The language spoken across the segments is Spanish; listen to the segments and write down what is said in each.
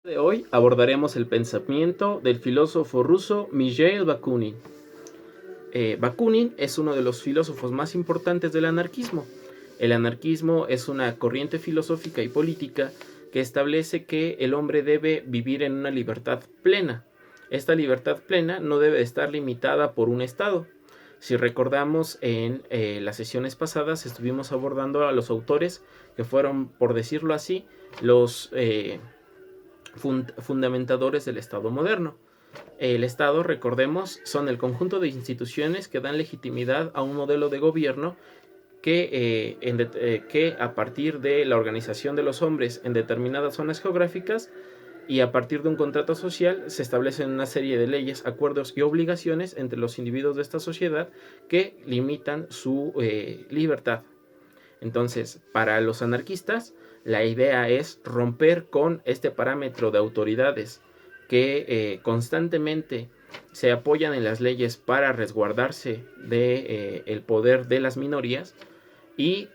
De hoy abordaremos el pensamiento del filósofo ruso Mijail Bakunin. Bakunin es uno de los filósofos más importantes del anarquismo. El anarquismo es una corriente filosófica y política que establece que el hombre debe vivir en una libertad plena. Esta libertad plena no debe estar limitada por un Estado. Si recordamos, en las sesiones pasadas estuvimos abordando a los autores que fueron, por decirlo así, los fundamentadores del Estado moderno. El Estado, recordemos, son el conjunto de instituciones que dan legitimidad a un modelo de gobierno que a partir de la organización de los hombres en determinadas zonas geográficas y a partir de un contrato social se establecen una serie de leyes, acuerdos y obligaciones entre los individuos de esta sociedad que limitan su libertad. Entonces, para los anarquistas, la idea es romper con este parámetro de autoridades que constantemente se apoyan en las leyes para resguardarse de el poder de las minorías y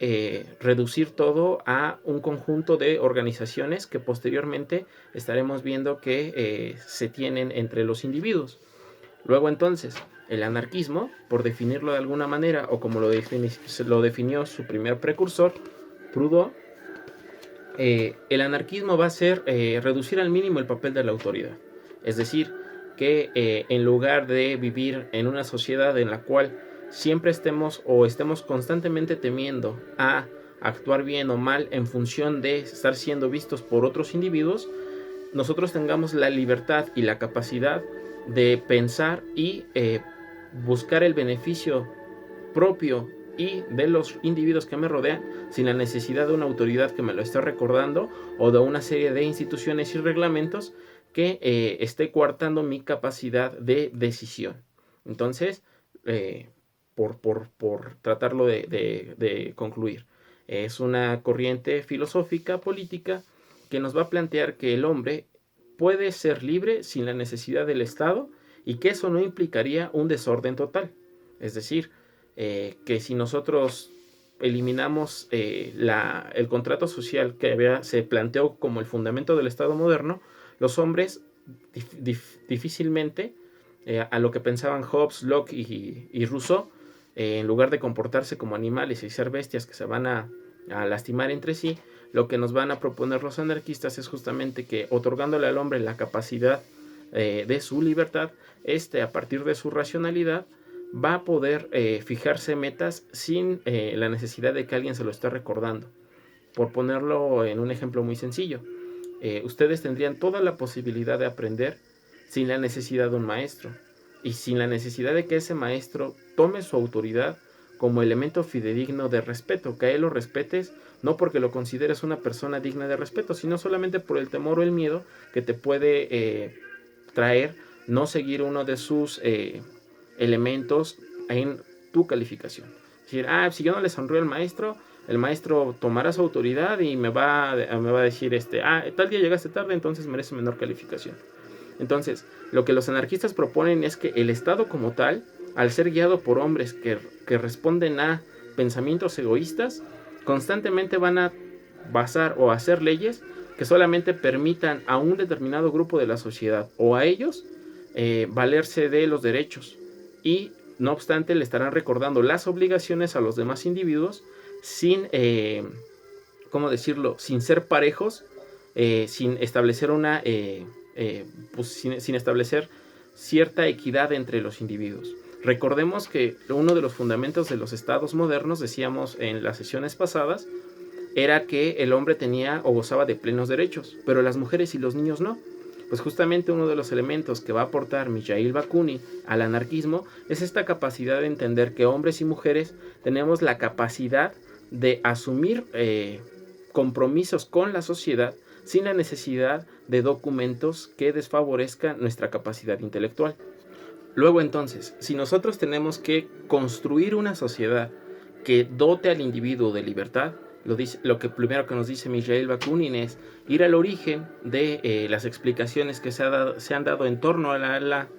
reducir todo a un conjunto de organizaciones que posteriormente estaremos viendo que se tienen entre los individuos. Luego entonces, el anarquismo, por definirlo de alguna manera, o como lo definió su primer precursor, Proudhon, el anarquismo va a ser reducir al mínimo el papel de la autoridad. Es decir, que en lugar de vivir en una sociedad en la cual siempre estemos constantemente temiendo a actuar bien o mal en función de estar siendo vistos por otros individuos, nosotros tengamos la libertad y la capacidad de pensar y buscar el beneficio propio y de los individuos que me rodean sin la necesidad de una autoridad que me lo esté recordando o de una serie de instituciones y reglamentos que esté coartando mi capacidad de decisión. Entonces, por tratarlo de concluir, es una corriente filosófica, política, que nos va a plantear que el hombre puede ser libre sin la necesidad del Estado y que eso no implicaría un desorden total. Es decir, que si nosotros eliminamos el contrato social que se planteó como el fundamento del Estado moderno, los hombres difícilmente, a lo que pensaban Hobbes, Locke y Rousseau, en lugar de comportarse como animales y ser bestias que se van a lastimar entre sí, lo que nos van a proponer los anarquistas es justamente que, otorgándole al hombre la capacidad de su libertad, a partir de su racionalidad, va a poder fijarse metas sin la necesidad de que alguien se lo esté recordando. Por ponerlo en un ejemplo muy sencillo, ustedes tendrían toda la posibilidad de aprender sin la necesidad de un maestro y sin la necesidad de que ese maestro tome su autoridad como elemento fidedigno de respeto, que a él lo respetes no porque lo consideres una persona digna de respeto, sino solamente por el temor o el miedo que te puede traer no seguir uno de sus elementos en tu calificación. Es decir, si yo no le sonrío al maestro, el maestro tomará su autoridad y me va a decir, tal día llegaste tarde, entonces merece menor calificación. Entonces, lo que los anarquistas proponen es que el Estado como tal, al ser guiado por hombres que responden a pensamientos egoístas, constantemente van a basar o hacer leyes que solamente permitan a un determinado grupo de la sociedad o a ellos valerse de los derechos, y no obstante le estarán recordando las obligaciones a los demás individuos sin, ¿cómo decirlo?, sin ser parejos, sin establecer sin establecer cierta equidad entre los individuos. Recordemos que uno de los fundamentos de los estados modernos, decíamos en las sesiones pasadas, era que el hombre tenía o gozaba de plenos derechos, pero las mujeres y los niños no. Pues justamente uno de los elementos que va a aportar Mijail Bakunin al anarquismo es esta capacidad de entender que hombres y mujeres tenemos la capacidad de asumir compromisos con la sociedad sin la necesidad de documentos que desfavorezcan nuestra capacidad intelectual. Luego entonces, si nosotros tenemos que construir una sociedad que dote al individuo de libertad, lo que primero que nos dice Mijail Bakunin es ir al origen de las explicaciones que se han dado en torno a la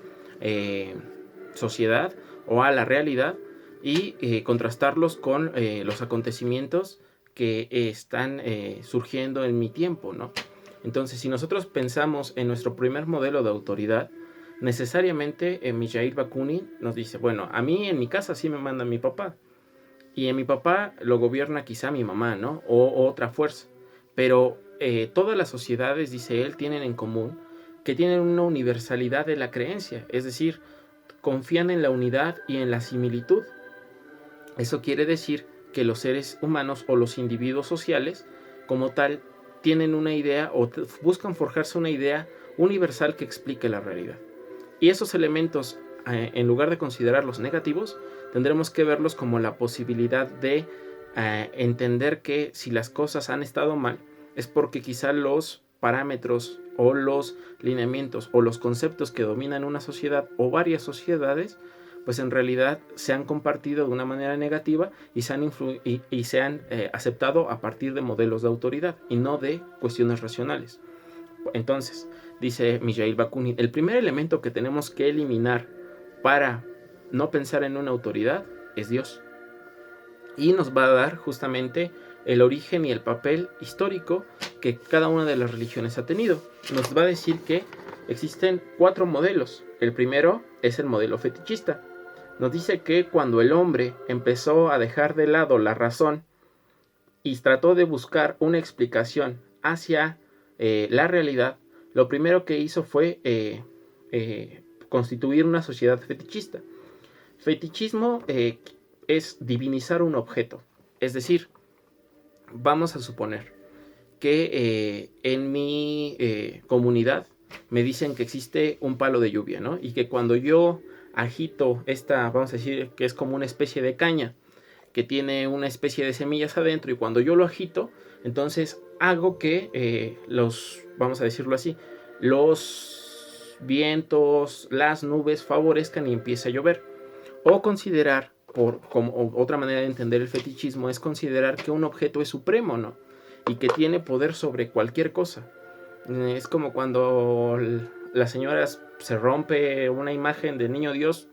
sociedad o a la realidad y contrastarlos con los acontecimientos que están surgiendo en mi tiempo, ¿no? Entonces, si nosotros pensamos en nuestro primer modelo de autoridad, necesariamente Mijail Bakunin nos dice, bueno, a mí en mi casa sí me manda mi papá, y en mi papá lo gobierna quizá mi mamá, ¿no? O otra fuerza. Pero todas las sociedades, dice él, tienen en común que tienen una universalidad de la creencia, es decir, confían en la unidad y en la similitud. Eso quiere decir que los seres humanos o los individuos sociales, como tal, tienen una idea o buscan forjarse una idea universal que explique la realidad. Y esos elementos, en lugar de considerarlos negativos, tendremos que verlos como la posibilidad de entender que si las cosas han estado mal, es porque quizá los parámetros o los lineamientos o los conceptos que dominan una sociedad o varias sociedades, pues en realidad se han compartido de una manera negativa y se han aceptado a partir de modelos de autoridad y no de cuestiones racionales. Entonces, dice Mijail Bakunin, el primer elemento que tenemos que eliminar para no pensar en una autoridad es Dios. Y nos va a dar justamente el origen y el papel histórico que cada una de las religiones ha tenido. Nos va a decir que existen 4 modelos. El primero es el modelo fetichista. Nos dice que cuando el hombre empezó a dejar de lado la razón y trató de buscar una explicación hacia la realidad, lo primero que hizo fue constituir una sociedad fetichista. Fetichismo es divinizar un objeto. Es decir, vamos a suponer que en mi comunidad me dicen que existe un palo de lluvia, ¿no? Y que cuando yo agito esta, vamos a decir que es como una especie de caña, que tiene una especie de semillas adentro, y cuando yo lo agito, entonces hago que vamos a decirlo así, los vientos, las nubes favorezcan y empiece a llover. O considerar, como otra manera de entender el fetichismo, es considerar que un objeto es supremo, ¿no? Y que tiene poder sobre cualquier cosa. Es como cuando las señoras se rompe una imagen de niño Dios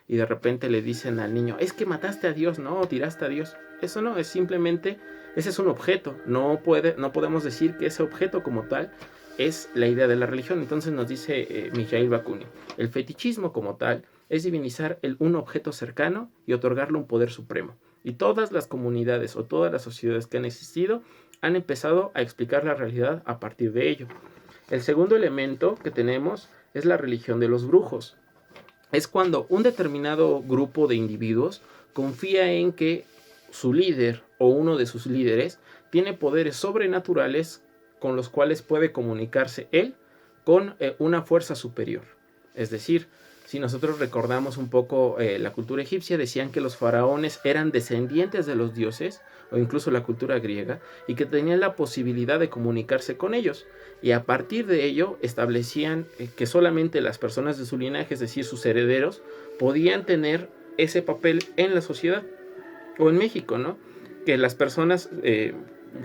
y de repente le dicen al niño, es que mataste a Dios, no, tiraste a Dios. Eso no, es simplemente, ese es un objeto. No podemos decir que ese objeto como tal es la idea de la religión. Entonces nos dice Mijail Bakunin, el fetichismo como tal es divinizar un objeto cercano y otorgarle un poder supremo. Y todas las comunidades o todas las sociedades que han existido han empezado a explicar la realidad a partir de ello. El segundo elemento que tenemos es la religión de los brujos. Es cuando un determinado grupo de individuos confía en que su líder o uno de sus líderes tiene poderes sobrenaturales con los cuales puede comunicarse él con una fuerza superior. Es decir, si nosotros recordamos un poco la cultura egipcia, decían que los faraones eran descendientes de los dioses, o incluso la cultura griega, y que tenían la posibilidad de comunicarse con ellos. Y a partir de ello establecían que solamente las personas de su linaje, es decir, sus herederos, podían tener ese papel en la sociedad. O en México, ¿no? Que las personas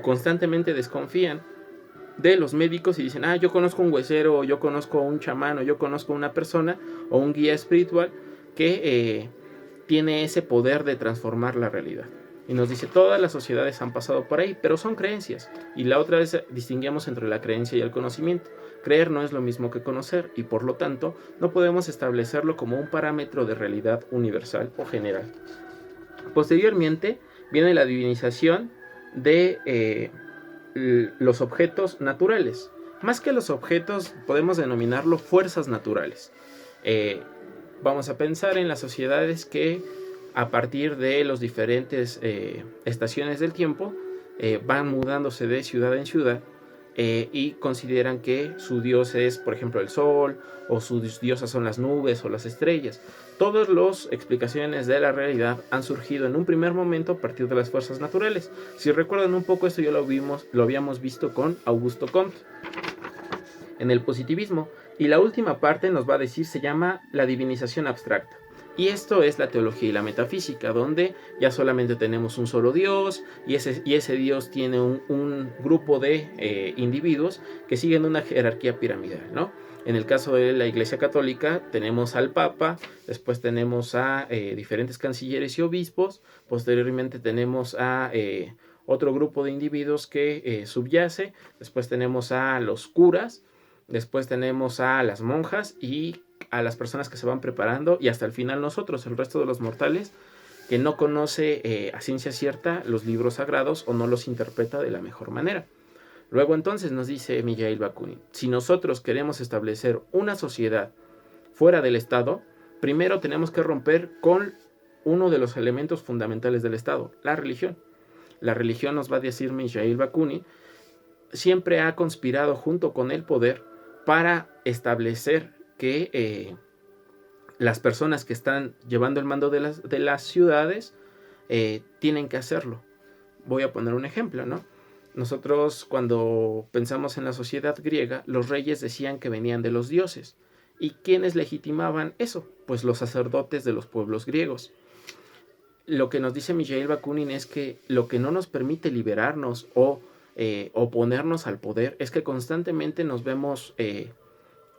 constantemente desconfían de los médicos y dicen, yo conozco un huesero, o yo conozco un chamán, o yo conozco una persona o un guía espiritual que tiene ese poder de transformar la realidad. Y nos dice, todas las sociedades han pasado por ahí, pero son creencias. Y la otra vez distinguimos entre la creencia y el conocimiento. Creer no es lo mismo que conocer, y por lo tanto no podemos establecerlo como un parámetro de realidad universal o general. Posteriormente viene la divinización de los objetos naturales. Más que los objetos, podemos denominarlo fuerzas naturales. Vamos a pensar en las sociedades que a partir de las diferentes estaciones del tiempo van mudándose de ciudad en ciudad y consideran que su dios es, por ejemplo, el sol, o sus diosas son las nubes o las estrellas. Todas las explicaciones de la realidad han surgido en un primer momento a partir de las fuerzas naturales. Si recuerdan un poco esto, ya lo habíamos visto con Augusto Comte en el positivismo. Y la última parte nos va a decir, se llama la divinización abstracta. Y esto es la teología y la metafísica, donde ya solamente tenemos un solo Dios, y ese Dios tiene un grupo de individuos que siguen una jerarquía piramidal, ¿no? En el caso de la Iglesia Católica tenemos al Papa, después tenemos a diferentes cancilleres y obispos, posteriormente tenemos a otro grupo de individuos que subyace, después tenemos a los curas, después tenemos a las monjas y a las personas que se van preparando y hasta el final nosotros, el resto de los mortales, que no conoce a ciencia cierta los libros sagrados o no los interpreta de la mejor manera. Luego entonces nos dice Mijaíl Bakunin, si nosotros queremos establecer una sociedad fuera del Estado, primero tenemos que romper con uno de los elementos fundamentales del Estado, la religión. La religión, nos va a decir Mijaíl Bakunin, siempre ha conspirado junto con el poder para establecer que las personas que están llevando el mando de las ciudades tienen que hacerlo. Voy a poner un ejemplo, ¿no? Nosotros cuando pensamos en la sociedad griega, los reyes decían que venían de los dioses. ¿Y quiénes legitimaban eso? Pues los sacerdotes de los pueblos griegos. Lo que nos dice Mijaíl Bakunin es que lo que no nos permite liberarnos o oponernos al poder es que constantemente nos vemos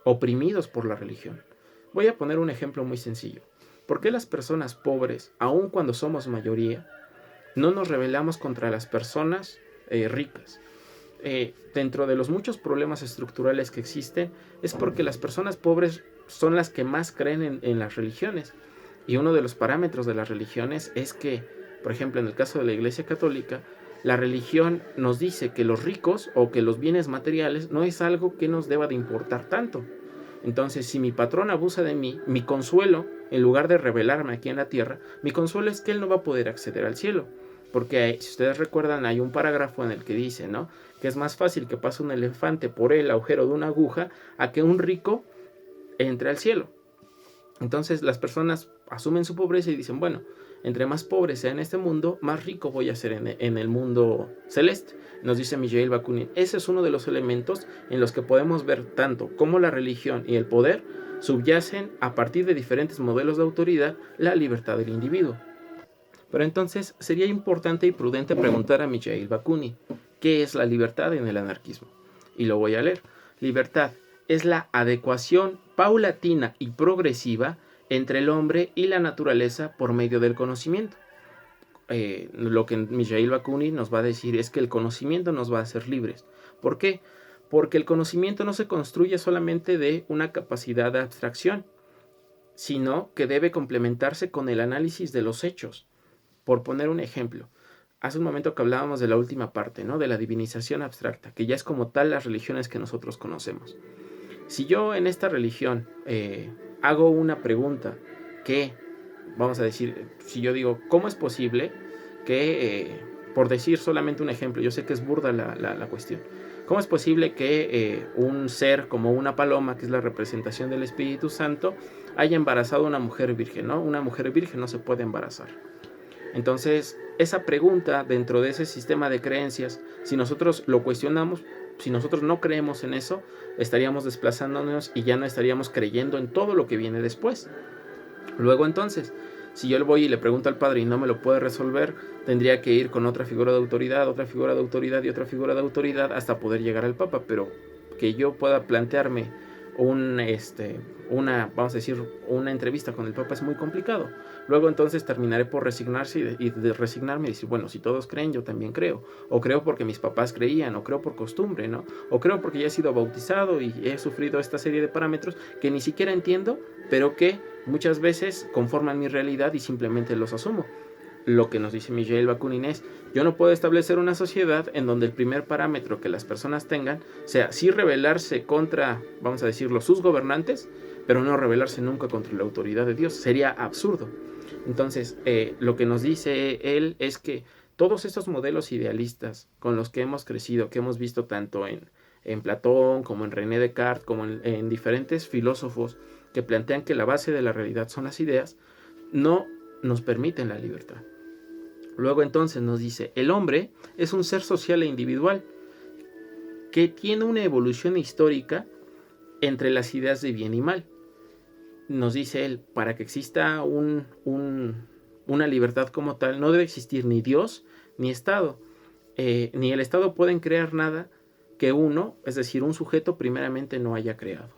oprimidos por la religión. Voy a poner un ejemplo muy sencillo. ¿Por qué las personas pobres, aun cuando somos mayoría, no nos rebelamos contra las personas ricas? Dentro de los muchos problemas estructurales que existen, es porque las personas pobres son las que más creen en las religiones. Y uno de los parámetros de las religiones es que, por ejemplo, en el caso de la Iglesia Católica, la religión nos dice que los ricos o que los bienes materiales no es algo que nos deba de importar tanto. Entonces, si mi patrón abusa de mí, mi consuelo, en lugar de rebelarme aquí en la tierra, mi consuelo es que él no va a poder acceder al cielo. Porque si ustedes recuerdan, hay un parágrafo en el que dice, ¿no?, que es más fácil que pase un elefante por el agujero de una aguja a que un rico entre al cielo. Entonces las personas asumen su pobreza y dicen, bueno, entre más pobre sea en este mundo, más rico voy a ser en el mundo celeste. Nos dice Mijaíl Bakunin, ese es uno de los elementos en los que podemos ver tanto cómo la religión y el poder subyacen a partir de diferentes modelos de autoridad la libertad del individuo. Pero entonces sería importante y prudente preguntar a Mijaíl Bakunin, ¿qué es la libertad en el anarquismo? Y lo voy a leer. Libertad es la adecuación paulatina y progresiva entre el hombre y la naturaleza por medio del conocimiento. Lo que Mijaíl Bakunin nos va a decir es que el conocimiento nos va a hacer libres. ¿Por qué? Porque el conocimiento no se construye solamente de una capacidad de abstracción, sino que debe complementarse con el análisis de los hechos. Por poner un ejemplo, hace un momento que hablábamos de la última parte, ¿no?, de la divinización abstracta, que ya es como tal las religiones que nosotros conocemos. Si yo en esta religión hago una pregunta que, vamos a decir, si yo digo, ¿cómo es posible que, por decir solamente un ejemplo, yo sé que es burda la cuestión, ¿cómo es posible que un ser como una paloma, que es la representación del Espíritu Santo, haya embarazado a una mujer virgen, ¿no? Una mujer virgen no se puede embarazar. Entonces, esa pregunta dentro de ese sistema de creencias, si nosotros lo cuestionamos, si nosotros no creemos en eso, estaríamos desplazándonos y ya no estaríamos creyendo en todo lo que viene después. Luego entonces, si yo le voy y le pregunto al padre y no me lo puede resolver, tendría que ir con otra figura de autoridad, otra figura de autoridad y otra figura de autoridad hasta poder llegar al Papa. Pero que yo pueda plantearme vamos a decir, una entrevista con el Papa es muy complicado. Luego entonces terminaré por resignarse y de resignarme y decir, bueno, si todos creen, yo también creo. O creo porque mis papás creían, o creo por costumbre, ¿no? O creo porque ya he sido bautizado y he sufrido esta serie de parámetros que ni siquiera entiendo, pero que muchas veces conforman mi realidad y simplemente los asumo. Lo que nos dice Mijaíl Bakunin es, yo no puedo establecer una sociedad en donde el primer parámetro que las personas tengan sea sí rebelarse contra, vamos a decirlo, sus gobernantes, pero no rebelarse nunca contra la autoridad de Dios. Sería absurdo. Entonces, lo que nos dice él es que todos estos modelos idealistas con los que hemos crecido, que hemos visto tanto en Platón, como en René Descartes, como en diferentes filósofos que plantean que la base de la realidad son las ideas, no nos permiten la libertad. Luego entonces nos dice, el hombre es un ser social e individual que tiene una evolución histórica entre las ideas de bien y mal. Nos dice él, para que exista una libertad como tal, no debe existir ni Dios ni Estado. Ni el Estado pueden crear nada que uno, es decir, un sujeto primeramente no haya creado.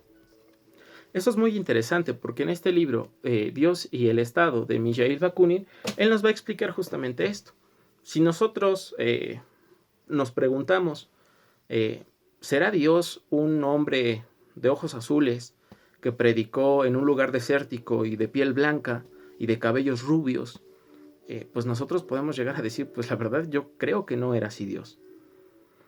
Eso es muy interesante porque en este libro, Dios y el Estado, de Mijaíl Bakunin, él nos va a explicar justamente esto. si nosotros nos preguntamos, ¿será Dios un hombre de ojos azules que predicó en un lugar desértico y de piel blanca y de cabellos rubios? Pues nosotros podemos llegar a decir, pues la verdad yo creo que no era así Dios.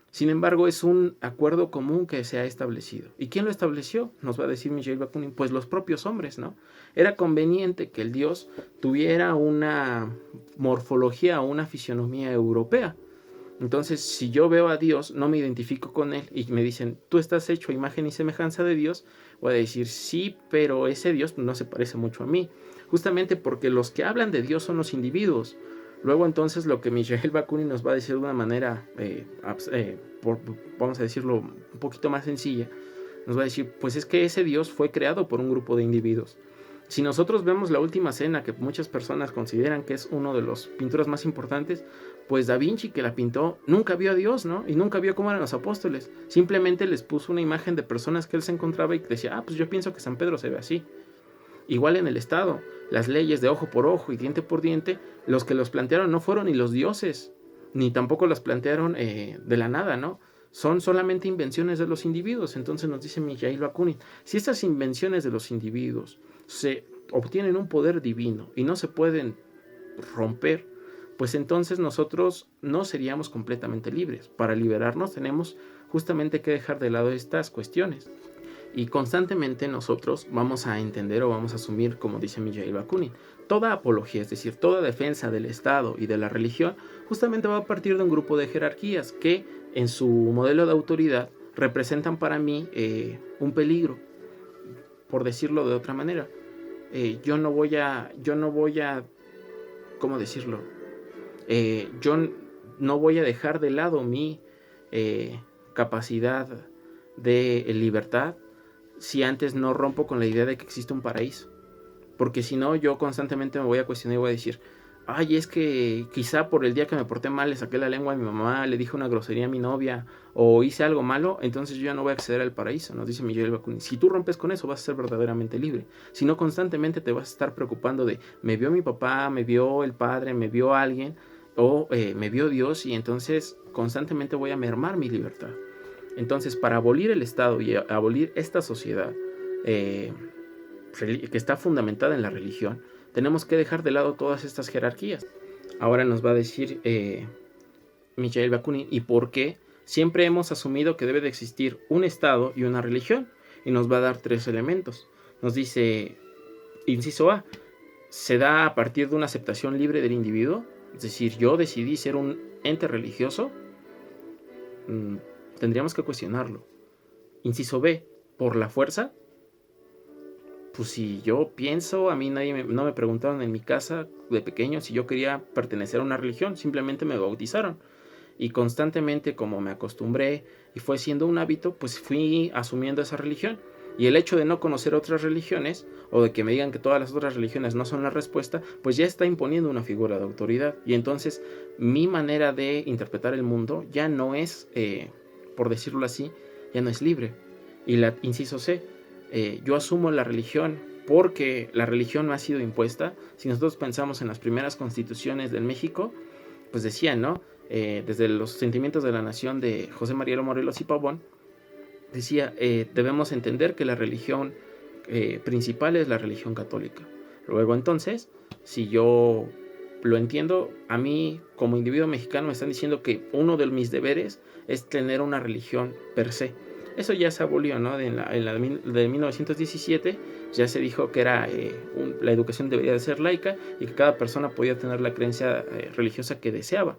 Sin embargo, es un acuerdo común que se ha establecido. ¿Y quién lo estableció? Nos va a decir Mijaíl Bakunin, pues los propios hombres, ¿no? Era conveniente que el Dios tuviera una morfología o una fisionomía europea. Entonces, si yo veo a Dios, no me identifico con Él y me dicen, tú estás hecho a imagen y semejanza de Dios, voy a decir, sí, pero ese Dios no se parece mucho a mí. Justamente porque los que hablan de Dios son los individuos. Luego entonces lo que Mijaíl Bakunin nos va a decir de una manera, vamos a decirlo un poquito más sencilla, nos va a decir, pues es que ese Dios fue creado por un grupo de individuos. Si nosotros vemos la Última Cena, que muchas personas consideran que es uno de los pinturas más importantes, pues Da Vinci, que la pintó, nunca vio a Dios, ¿no? Y nunca vio cómo eran los apóstoles. Simplemente les puso una imagen de personas que él se encontraba y decía, pues yo pienso que San Pedro se ve así. Igual en el Estado, las leyes de ojo por ojo y diente por diente, los que los plantearon no fueron ni los dioses, ni tampoco las plantearon de la nada, ¿no? Son solamente invenciones de los individuos. Entonces nos dice Mijaíl Bakunin, si estas invenciones de los individuos se obtienen un poder divino y no se pueden romper, pues entonces nosotros no seríamos completamente libres. Para liberarnos tenemos justamente que dejar de lado estas cuestiones. Y constantemente nosotros vamos a entender o vamos a asumir, como dice Mijaíl Bakunin, toda apología, es decir, toda defensa del Estado y de la religión, justamente va a partir de un grupo de jerarquías que en su modelo de autoridad representan para mí un peligro, por decirlo de otra manera. Yo no voy a, ¿cómo decirlo? Yo no voy a dejar de lado mi capacidad de libertad si antes no rompo con la idea de que existe un paraíso. Porque si no, yo constantemente me voy a cuestionar y voy a decir, ay, es que quizá por el día que me porté mal le saqué la lengua a mi mamá, le dije una grosería a mi novia o hice algo malo, entonces yo ya no voy a acceder al paraíso, nos dice Mijaíl Bakunin. Si tú rompes con eso vas a ser verdaderamente libre. Si no, constantemente te vas a estar preocupando de, me vio mi papá, me vio el padre, me vio alguien o me vio Dios, y entonces constantemente voy a mermar mi libertad. Entonces, para abolir el Estado y abolir esta sociedad que está fundamentada en la religión, tenemos que dejar de lado todas estas jerarquías. Ahora nos va a decir Mijaíl Bakunin, ¿y por qué siempre hemos asumido que debe de existir un Estado y una religión? Y nos va a dar 3 elementos. Nos dice, inciso A, se da a partir de una aceptación libre del individuo, es decir, yo decidí ser un ente religioso. Tendríamos que cuestionarlo. Inciso B, ¿por la fuerza? Pues si yo pienso, a mí no me preguntaron en mi casa de pequeño si yo quería pertenecer a una religión, simplemente me bautizaron. Y constantemente, como me acostumbré y fue siendo un hábito, pues fui asumiendo esa religión. Y el hecho de no conocer otras religiones, o de que me digan que todas las otras religiones no son la respuesta, pues ya está imponiendo una figura de autoridad. Y entonces mi manera de interpretar el mundo ya no es, por decirlo así, ya no es libre. Y inciso C, yo asumo la religión porque la religión me ha sido impuesta. Si nosotros pensamos en las primeras constituciones del México, pues decían, ¿no? Desde los sentimientos de la nación de José María Morelos y Pavón, decía, debemos entender que la religión principal es la religión católica. Luego entonces, si yo lo entiendo, a mí como individuo mexicano me están diciendo que uno de mis deberes es tener una religión per se. Eso ya se abolió, ¿no? De 1917 ya se dijo que era la educación debería de ser laica y que cada persona podía tener la creencia religiosa que deseaba.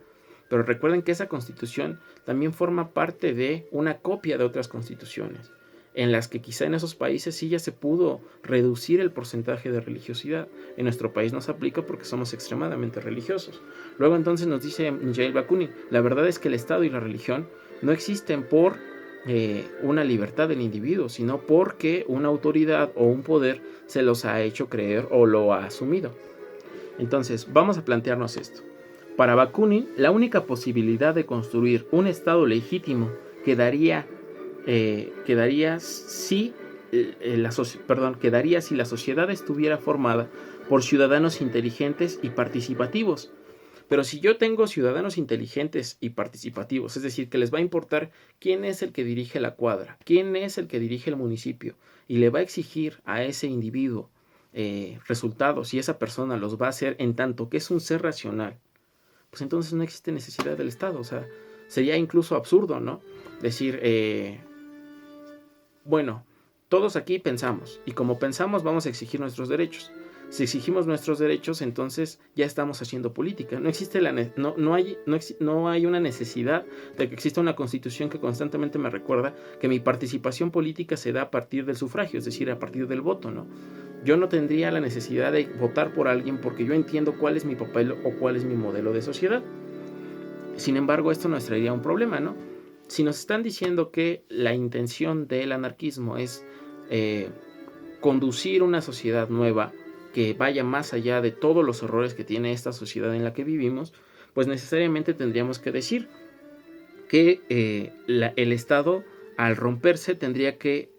Pero recuerden que esa constitución también forma parte de una copia de otras constituciones, en las que quizá en esos países sí ya se pudo reducir el porcentaje de religiosidad. En nuestro país no se aplica porque somos extremadamente religiosos. Luego entonces nos dice Mijaíl Bakunin, la verdad es que el Estado y la religión no existen por una libertad del individuo, sino porque una autoridad o un poder se los ha hecho creer o lo ha asumido. Entonces vamos a plantearnos esto. Para Bakunin, la única posibilidad de construir un Estado legítimo quedaría si la sociedad estuviera formada por ciudadanos inteligentes y participativos. Pero si yo tengo ciudadanos inteligentes y participativos, es decir, que les va a importar quién es el que dirige la cuadra, quién es el que dirige el municipio, y le va a exigir a ese individuo resultados, y esa persona los va a hacer en tanto que es un ser racional, pues entonces no existe necesidad del Estado. O sea, sería incluso absurdo, ¿no? Decir, bueno, todos aquí pensamos, y como pensamos vamos a exigir nuestros derechos. Si exigimos nuestros derechos, entonces ya estamos haciendo política. No existe no hay una necesidad de que exista una constitución que constantemente me recuerda que mi participación política se da a partir del sufragio, es decir, a partir del voto, ¿no? Yo no tendría la necesidad de votar por alguien porque yo entiendo cuál es mi papel o cuál es mi modelo de sociedad. Sin embargo, esto nos traería un problema, ¿no? Si nos están diciendo que la intención del anarquismo es conducir una sociedad nueva que vaya más allá de todos los horrores que tiene esta sociedad en la que vivimos, pues necesariamente tendríamos que decir que el Estado, al romperse, tendría que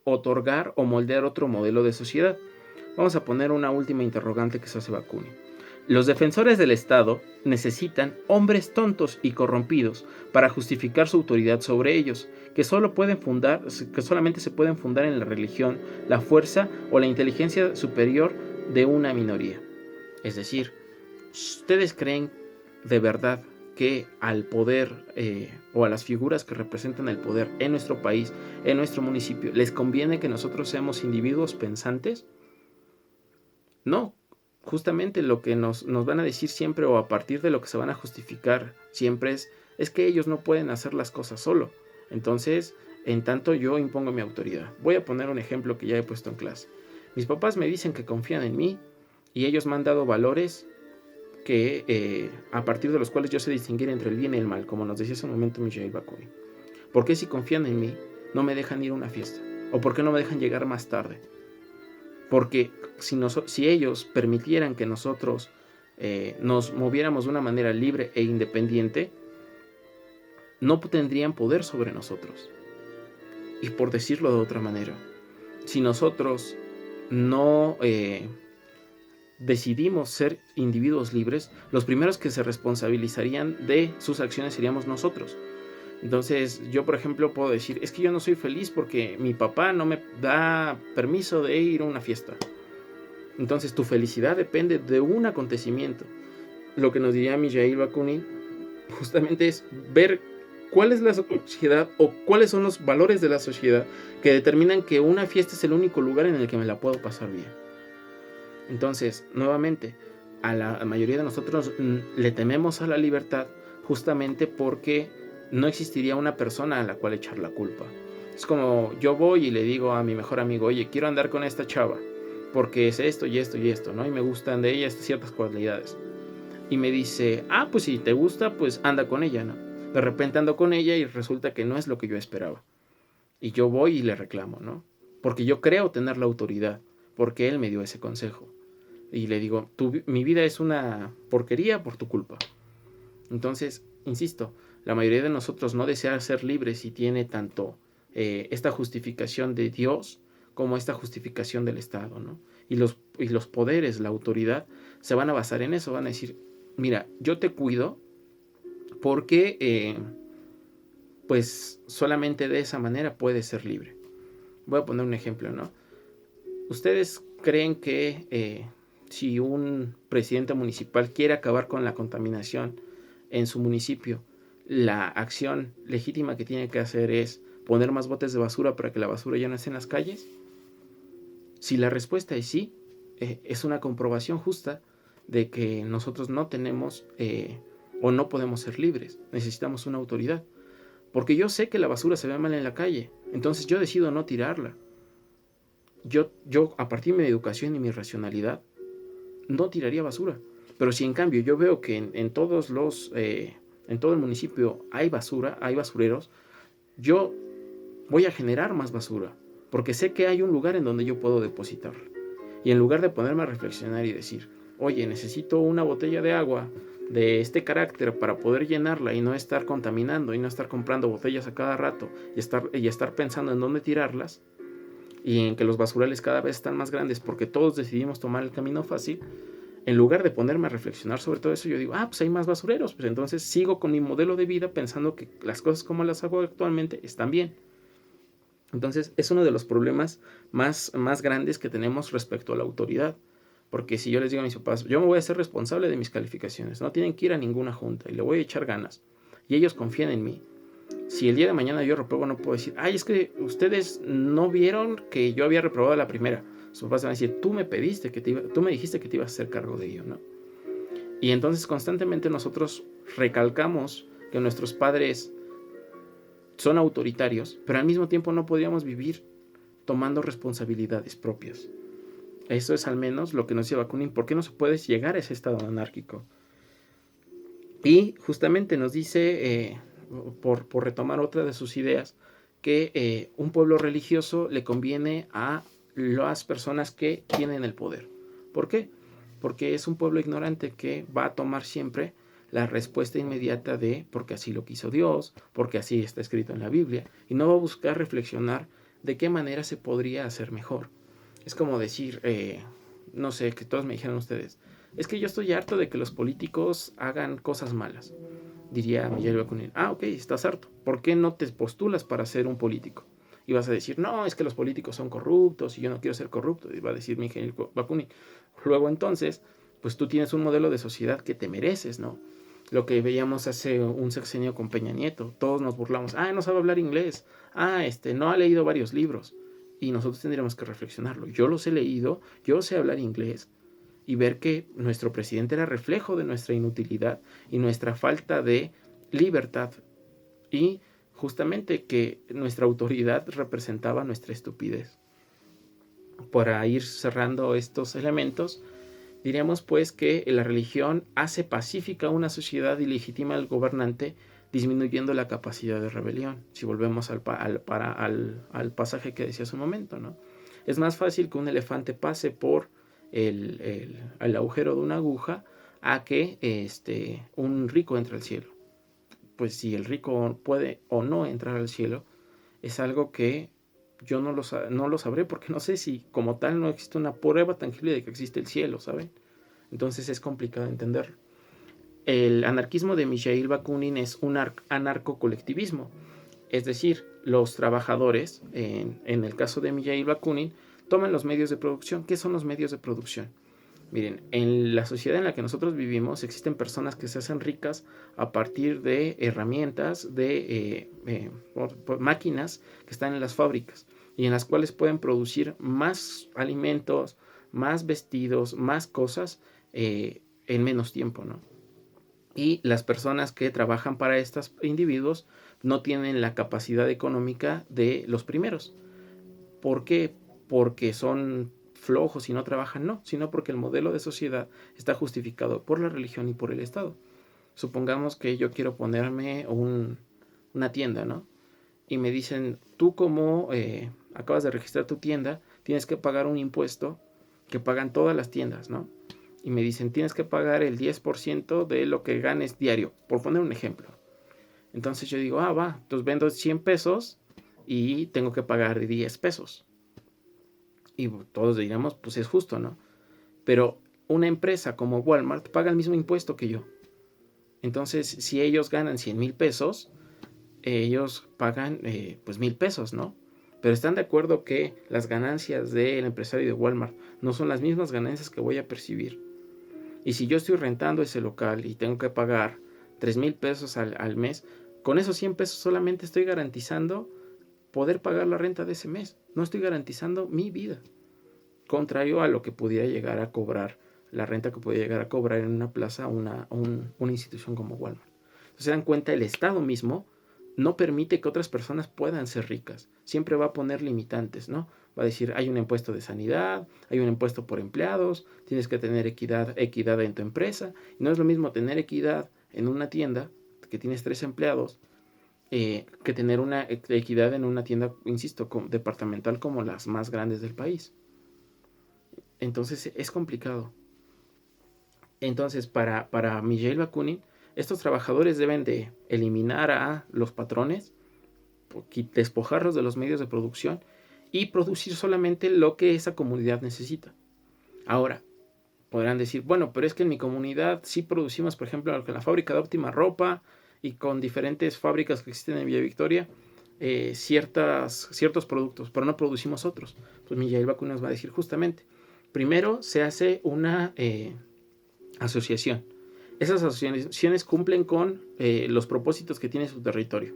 otorgar o moldear otro modelo de sociedad. Vamos a poner una última interrogante que se hace Bakunin. Los defensores del Estado necesitan hombres tontos y corrompidos para justificar su autoridad sobre ellos, que solamente se pueden fundar en la religión, la fuerza o la inteligencia superior de una minoría. Es decir, ¿ustedes creen de verdad que al poder o a las figuras que representan el poder en nuestro país, en nuestro municipio, les conviene que nosotros seamos individuos pensantes? No. Justamente lo que nos van a decir siempre, o a partir de lo que se van a justificar siempre, es que ellos no pueden hacer las cosas solo. Entonces, en tanto yo impongo mi autoridad. Voy a poner un ejemplo que ya he puesto en clase. Mis papás me dicen que confían en mí y ellos me han dado valores que a partir de los cuales yo sé distinguir entre el bien y el mal, como nos decía hace un momento Mikhail Bakunin. ¿Por qué si confían en mí no me dejan ir a una fiesta? ¿O por qué no me dejan llegar más tarde? Porque si ellos permitieran que nosotros nos moviéramos de una manera libre e independiente, no tendrían poder sobre nosotros. Y por decirlo de otra manera, si nosotros no decidimos ser individuos libres, los primeros que se responsabilizarían de sus acciones seríamos nosotros. Entonces yo, por ejemplo, puedo decir, es que yo no soy feliz porque mi papá no me da permiso de ir a una fiesta. Entonces tu felicidad depende de un acontecimiento. Lo que nos diría Mikhail Bakunin justamente es ver cuál es la sociedad o cuáles son los valores de la sociedad que determinan que una fiesta es el único lugar en el que me la puedo pasar bien. Entonces, nuevamente, a la mayoría de nosotros le tememos a la libertad justamente porque no existiría una persona a la cual echar la culpa. Es como yo voy y le digo a mi mejor amigo, oye, quiero andar con esta chava porque es esto y esto y esto, ¿no? Y me gustan de ella ciertas cualidades. Y me dice, pues si te gusta, pues anda con ella, ¿no? De repente ando con ella y resulta que no es lo que yo esperaba. Y yo voy y le reclamo, ¿no? Porque yo creo tener la autoridad, porque él me dio ese consejo. Y le digo, mi vida es una porquería por tu culpa. Entonces, insisto, la mayoría de nosotros no desea ser libres y tiene tanto esta justificación de Dios como esta justificación del Estado, ¿no? Y los poderes, la autoridad, se van a basar en eso. Van a decir, mira, yo te cuido porque pues solamente de esa manera puedes ser libre. Voy a poner un ejemplo, ¿no? ¿Ustedes creen que si un presidente municipal quiere acabar con la contaminación en su municipio, la acción legítima que tiene que hacer es poner más botes de basura para que la basura ya no esté en las calles? Si la respuesta es sí, es una comprobación justa de que nosotros no tenemos o no podemos ser libres. Necesitamos una autoridad. Porque yo sé que la basura se ve mal en la calle, entonces yo decido no tirarla. Yo a partir de mi educación y mi racionalidad, no tiraría basura. Pero si en cambio yo veo que en todo el municipio hay basura, hay basureros, yo voy a generar más basura, porque sé que hay un lugar en donde yo puedo depositarla. Y en lugar de ponerme a reflexionar y decir, oye, necesito una botella de agua de este carácter para poder llenarla y no estar contaminando y no estar comprando botellas a cada rato y estar pensando en dónde tirarlas, y en que los basurales cada vez están más grandes porque todos decidimos tomar el camino fácil, En lugar de ponerme a reflexionar sobre todo eso, yo digo, pues hay más basureros. Pues entonces sigo con mi modelo de vida pensando que las cosas como las hago actualmente están bien. Entonces es uno de los problemas más grandes que tenemos respecto a la autoridad. Porque si yo les digo a mis papás, yo me voy a hacer responsable de mis calificaciones, no tienen que ir a ninguna junta y le voy a echar ganas. Y ellos confían en mí. Si el día de mañana yo repruebo, no puedo decir, es que ustedes no vieron que yo había reprobado la primera. Sus papás van a decir, tú me dijiste que te ibas a hacer cargo de ello, ¿no? Y entonces constantemente nosotros recalcamos que nuestros padres son autoritarios, pero al mismo tiempo no podríamos vivir tomando responsabilidades propias. Eso es al menos lo que nos lleva a Bakunin. ¿Por qué no se puede llegar a ese estado anárquico? Y justamente nos dice, por retomar otra de sus ideas, que un pueblo religioso le conviene a las personas que tienen el poder. ¿Por qué? Porque es un pueblo ignorante que va a tomar siempre la respuesta inmediata de porque así lo quiso Dios, porque así está escrito en la Biblia, y no va a buscar reflexionar de qué manera se podría hacer mejor. Es como decir, no sé, que todos me dijeran ustedes, es que yo estoy harto de que los políticos hagan cosas malas. Diría Miguel Bakunin, ok, estás harto. ¿Por qué no te postulas para ser un político? Y vas a decir, no, es que los políticos son corruptos y yo no quiero ser corrupto. Y va a decir Miguel Bakunin. Luego entonces, pues tú tienes un modelo de sociedad que te mereces, ¿no? Lo que veíamos hace un sexenio con Peña Nieto. Todos nos burlamos. No sabe hablar inglés. No ha leído varios libros. Y nosotros tendríamos que reflexionarlo. Yo los he leído, yo sé hablar inglés, y ver que nuestro presidente era reflejo de nuestra inutilidad y nuestra falta de libertad, y justamente que nuestra autoridad representaba nuestra estupidez. Para ir cerrando estos elementos, diríamos pues que la religión hace pacífica una sociedad y legitima al gobernante, disminuyendo la capacidad de rebelión. Si volvemos al pasaje que decía hace un momento, ¿no? Es más fácil que un elefante pase por el agujero de una aguja a que un rico entre al cielo. Pues si el rico puede o no entrar al cielo, es algo que yo no lo sabré, porque no sé si como tal no existe una prueba tangible de que existe el cielo, ¿saben? Entonces es complicado entenderlo. El anarquismo de Mikhail Bakunin es un anarcocolectivismo, es decir, los trabajadores, en el caso de Mikhail Bakunin, toman los medios de producción. ¿Qué son los medios de producción? Miren, en la sociedad en la que nosotros vivimos existen personas que se hacen ricas a partir de herramientas, de máquinas que están en las fábricas y en las cuales pueden producir más alimentos, más vestidos, más cosas en menos tiempo, ¿no? Y las personas que trabajan para estos individuos no tienen la capacidad económica de los primeros. ¿Por qué? Porque son flojos y no trabajan, no, sino porque el modelo de sociedad está justificado por la religión y por el Estado. Supongamos que yo quiero ponerme una tienda, ¿no? Y me dicen, tú como acabas de registrar tu tienda, tienes que pagar un impuesto que pagan todas las tiendas, ¿no? Y me dicen, tienes que pagar el 10% de lo que ganes diario, por poner un ejemplo. Entonces yo digo, va, entonces vendo 100 pesos y tengo que pagar 10 pesos. Y todos diríamos, pues es justo, ¿no? Pero una empresa como Walmart paga el mismo impuesto que yo. Entonces, si ellos ganan 100,000 pesos, ellos pagan pues 1,000 pesos, ¿no? Pero están de acuerdo que las ganancias del empresario de Walmart no son las mismas ganancias que voy a percibir. Y si yo estoy rentando ese local y tengo que pagar 3,000 pesos al mes, con esos 100 pesos solamente estoy garantizando poder pagar la renta de ese mes. No estoy garantizando mi vida. Contrario a lo que pudiera llegar a cobrar, la renta que pudiera llegar a cobrar en una plaza una institución como Walmart. Entonces se dan cuenta, el Estado mismo no permite que otras personas puedan ser ricas. Siempre va a poner limitantes, ¿no? Va a decir, hay un impuesto de sanidad, hay un impuesto por empleados, tienes que tener equidad en tu empresa. Y no es lo mismo tener equidad en una tienda que tienes 3 empleados que tener una equidad en una tienda, insisto, departamental como las más grandes del país. Entonces es complicado. Entonces para Mikhail Bakunin, estos trabajadores deben de eliminar a los patrones, despojarlos de los medios de producción y producir solamente lo que esa comunidad necesita. Ahora, podrán decir, bueno, pero es que en mi comunidad sí producimos, por ejemplo, con la fábrica de Óptima Ropa y con diferentes fábricas que existen en Villa Victoria, ciertos productos, pero no producimos otros. Pues Mijail Bakun nos va a decir justamente, primero se hace una asociación. Esas asociaciones cumplen con los propósitos que tiene su territorio.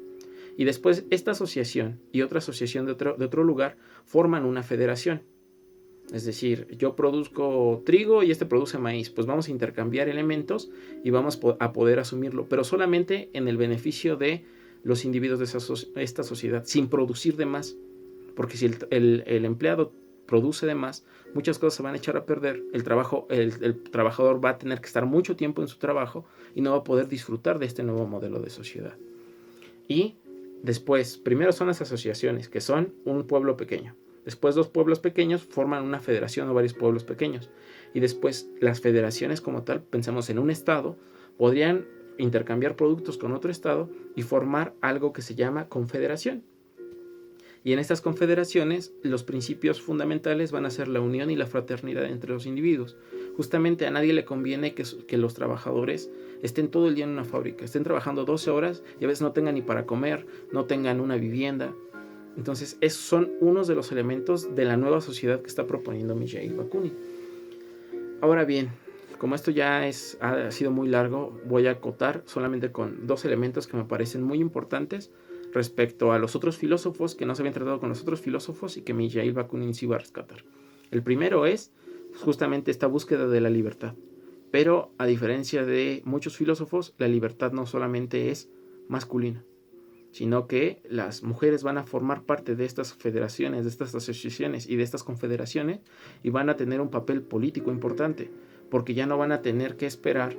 Y después esta asociación y otra asociación de otro lugar forman una federación. Es decir, yo produzco trigo y este produce maíz. Pues vamos a intercambiar elementos y vamos a poder asumirlo, pero solamente en el beneficio de los individuos de esta sociedad, sin producir de más. Porque si el empleado produce de más, muchas cosas se van a echar a perder. El trabajador va a tener que estar mucho tiempo en su trabajo y no va a poder disfrutar de este nuevo modelo de sociedad. Y después, primero son las asociaciones, que son un pueblo pequeño. Después 2 pueblos pequeños forman una federación o varios pueblos pequeños. Y después las federaciones como tal, pensamos en un estado, podrían intercambiar productos con otro estado y formar algo que se llama confederación. Y en estas confederaciones los principios fundamentales van a ser la unión y la fraternidad entre los individuos. Justamente a nadie le conviene que los trabajadores estén todo el día en una fábrica, estén trabajando 12 horas y a veces no tengan ni para comer, no tengan una vivienda. Entonces, esos son unos de los elementos de la nueva sociedad que está proponiendo Mijail Bakunin. Ahora bien, como esto ya ha sido muy largo, voy a acotar solamente con 2 elementos que me parecen muy importantes respecto a los otros filósofos que no se habían tratado con los otros filósofos y que Mijail Bakunin sí iba a rescatar. El primero es justamente esta búsqueda de la libertad. Pero a diferencia de muchos filósofos, la libertad no solamente es masculina, sino que las mujeres van a formar parte de estas federaciones, de estas asociaciones y de estas confederaciones y van a tener un papel político importante, porque ya no van a tener que esperar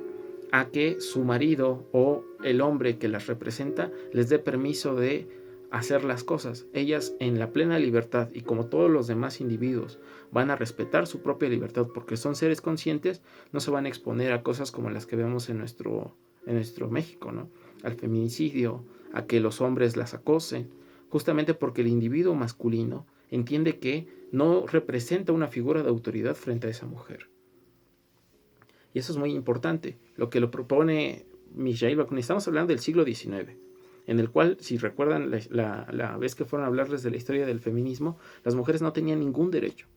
a que su marido o el hombre que las representa les dé permiso de hacer las cosas. Ellas en la plena libertad y como todos los demás individuos van a respetar su propia libertad porque son seres conscientes, no se van a exponer a cosas como las que vemos en nuestro México, ¿no? Al feminicidio, a que los hombres las acosen, justamente porque el individuo masculino entiende que no representa una figura de autoridad frente a esa mujer. Y eso es muy importante. Lo que lo propone Mijail Bakunin, estamos hablando del siglo XIX, en el cual, si recuerdan la vez que fueron a hablarles de la historia del feminismo, las mujeres no tenían ningún derecho.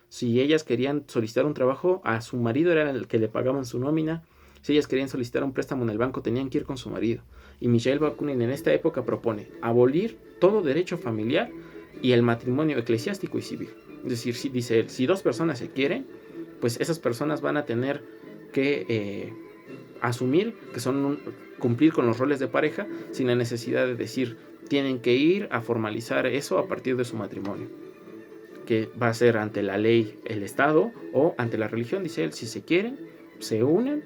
Si ellas querían solicitar un trabajo, a su marido era el que le pagaban su nómina. Si ellas querían solicitar un préstamo en el banco, tenían que ir con su marido. Y Mijail Bakunin en esta época propone abolir todo derecho familiar y el matrimonio eclesiástico y civil. Es decir, dice él, si 2 personas se quieren, pues esas personas van a tener que asumir que cumplir con los roles de pareja sin la necesidad de decir tienen que ir a formalizar eso a partir de su matrimonio, que va a ser ante la ley el Estado o ante la religión. Dice él, si se quieren, se unen,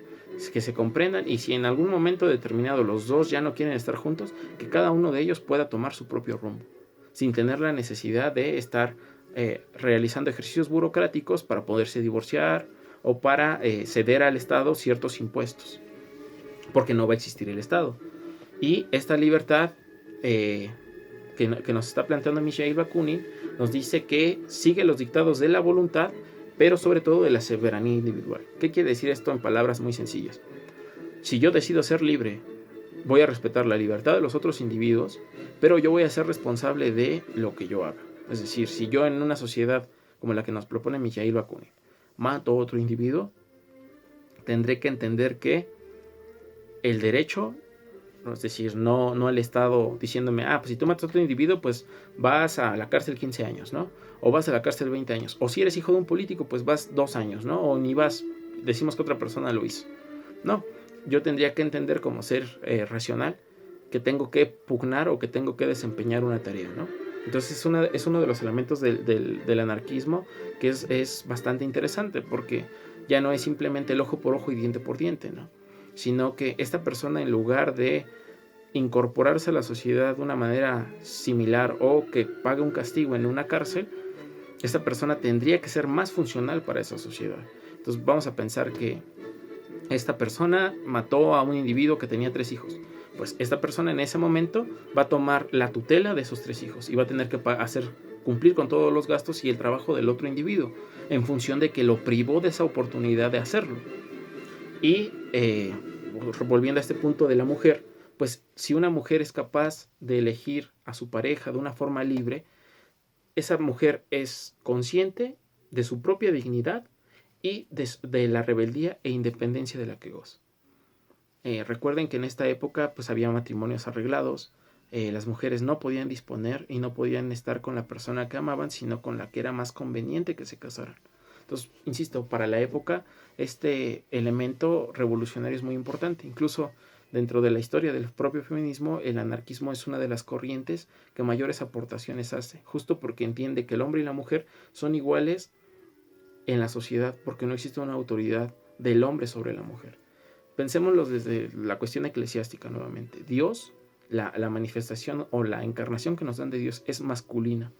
que se comprendan, y si en algún momento determinado los 2 ya no quieren estar juntos, que cada uno de ellos pueda tomar su propio rumbo, sin tener la necesidad de estar realizando ejercicios burocráticos para poderse divorciar o para ceder al Estado ciertos impuestos, porque no va a existir el Estado. Y esta libertad que nos está planteando Mijail Bakunin nos dice que sigue los dictados de la voluntad, pero sobre todo de la soberanía individual. ¿Qué quiere decir esto en palabras muy sencillas? Si yo decido ser libre, voy a respetar la libertad de los otros individuos, pero yo voy a ser responsable de lo que yo haga. Es decir, si yo en una sociedad como la que nos propone Mijail Bakunin mato a otro individuo, tendré que entender que el derecho, es decir, no el Estado diciéndome, pues si tú matas a otro individuo, pues vas a la cárcel 15 años, ¿no? O vas a la cárcel 20 años. O si eres hijo de un político, pues vas 2 años, ¿no? O ni vas, decimos que otra persona lo hizo. No, yo tendría que entender como ser racional que tengo que pugnar o que tengo que desempeñar una tarea, ¿no? Entonces es uno de los elementos del anarquismo que es bastante interesante, porque ya no es simplemente el ojo por ojo y diente por diente, ¿no? Sino que esta persona, en lugar de incorporarse a la sociedad de una manera similar o que pague un castigo en una cárcel, esta persona tendría que ser más funcional para esa sociedad. Entonces vamos a pensar que esta persona mató a un individuo que tenía 3 hijos. Pues esta persona en ese momento va a tomar la tutela de esos 3 hijos y va a tener que cumplir con todos los gastos y el trabajo del otro individuo, en función de que lo privó de esa oportunidad de hacerlo. Y volviendo a este punto de la mujer, pues si una mujer es capaz de elegir a su pareja de una forma libre, esa mujer es consciente de su propia dignidad y de la rebeldía e independencia de la que goza. Recuerden que en esta época pues había matrimonios arreglados, las mujeres no podían disponer y no podían estar con la persona que amaban, sino con la que era más conveniente que se casaran. Entonces, insisto, para la época este elemento revolucionario es muy importante. Incluso dentro de la historia del propio feminismo, el anarquismo es una de las corrientes que mayores aportaciones hace, justo porque entiende que el hombre y la mujer son iguales en la sociedad, porque no existe una autoridad del hombre sobre la mujer. Pensémoslo desde la cuestión eclesiástica nuevamente. Dios, la manifestación o la encarnación que nos dan de Dios es masculina.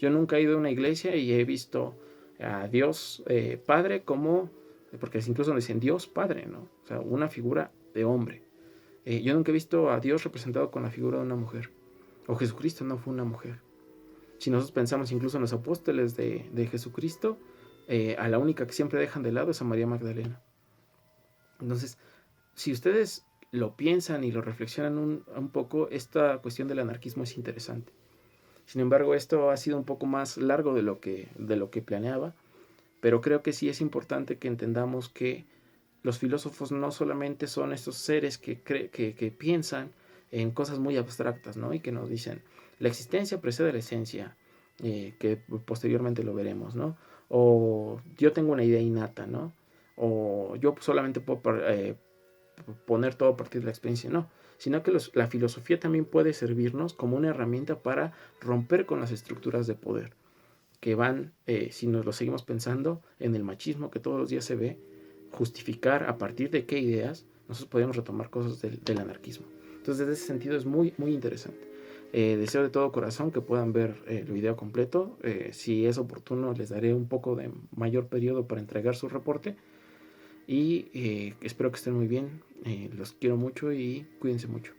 Yo nunca he ido a una iglesia y he visto a Dios Padre como, porque incluso dicen Dios Padre, ¿no? O sea, una figura de hombre. Yo nunca he visto a Dios representado con la figura de una mujer. O Jesucristo no fue una mujer. Si nosotros pensamos incluso en los apóstoles de Jesucristo, a la única que siempre dejan de lado es a María Magdalena. Entonces, si ustedes lo piensan y lo reflexionan un poco, esta cuestión del anarquismo es interesante. Sin embargo, esto ha sido un poco más largo de lo que planeaba, pero creo que sí es importante que entendamos que los filósofos no solamente son estos seres que piensan en cosas muy abstractas, ¿no? Y que nos dicen, la existencia precede la esencia, que posteriormente lo veremos, ¿no? O yo tengo una idea innata, ¿no? O yo solamente puedo poner todo a partir de la experiencia, no, sino que la filosofía también puede servirnos como una herramienta para romper con las estructuras de poder que van, si nos lo seguimos pensando, en el machismo que todos los días se ve, justificar a partir de qué ideas nosotros podemos retomar cosas del anarquismo. Entonces, desde ese sentido es muy, muy interesante. Deseo de todo corazón que puedan ver el video completo. Si es oportuno, les daré un poco de mayor periodo para entregar su reporte. Y espero que estén muy bien. Los quiero mucho y cuídense mucho.